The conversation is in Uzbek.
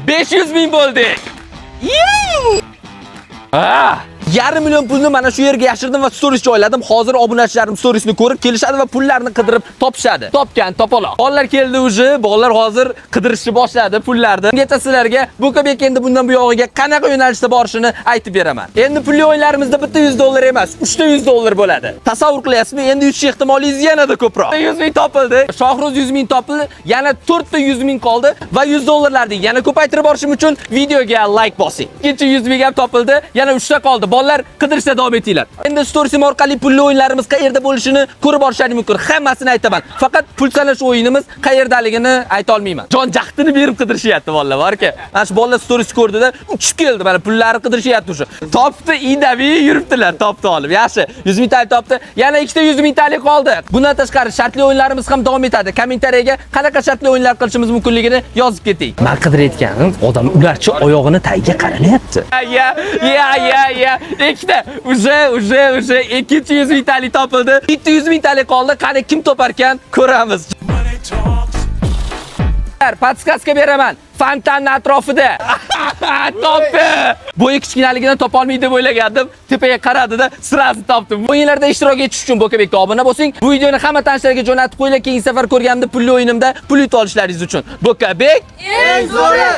500 ming bo'ldik. Yarim million pulni mana shu yerga yashirdim va stories joyladim. Hozir obunachilarim storiesni ko'rib kelishadi va pullarni qidirib topishadi. Topgan, topaloq. Bolalar keldi уже, bolalar hozir qidirishni boshladi pullarni. Ungacha sizlarga Bukabek endi bundan bu yog'iga qanaqa yo'nalishda borishini aytib beraman. Endi pulli o'yinlarimizda bitta $100 emas, 3 ta $100 bo'ladi. Tasavvur qilyapsizmi? Endi uchish ehtimoliyingiz yanada ko'proq. 100 ming topildi. Shohruz 100 ming topildi. Yana 4 ta 100 ming qoldi va $100 yana ko'paytirib borishim uchun videoga like bosing. Ikkinchi 100 ming ham topildi. Yana 3 ta qoldi. Bolalar qidirishda davom etinglar. Endi storiesim orqali pulli o'yinlarimiz qayerda bo'lishini ko'rib borishingiz mumkin. Hammasini aytaman. Faqat pul sanash o'yinimiz qayerdaligini ayta olmayman. Jon jahdini berib qidirishyapti bolalar, borki. Mana shu bolalar stories ko'rdida uchib keldi, mana pullari qidirishyapti o'sha. Topdi, indaviy yuribdilar, topdi olib. Yaxshi, 100 ming talik topdi. Yana ikkita 100 ming talik qoldi. Bundan tashqari shartli o'yinlarimiz ham davom etadi. Kommentariyaga qanaqa shartli o'yinlar qilishimiz mumkinligini yozib keting. Men qidirayotganim odam ularchi oyog'ini tagiga qaranyapti. Ya. Ikkita уже ikkinchi 100 ming talik topildi. Bitta 100 ming talik qoldi. Qani kim toparkan ko'ramiz. Podskaska beraman. Fontanning atrofida. Topdi. Bo'yi kichkinaligidan topa olmaydi deb o'ylagandim. Tepaga qaradida, sirasi topdim. O'yinlarda ishtirok etish uchun Bukabekka obuna bo'ling. Bu videoni hamma tanishlarga jo'natib qo'yinglar. Keyingi safar ko'rganimda pulli o'yinimda pul yutib olishlaringiz uchun. Bukabek eng zo'ri.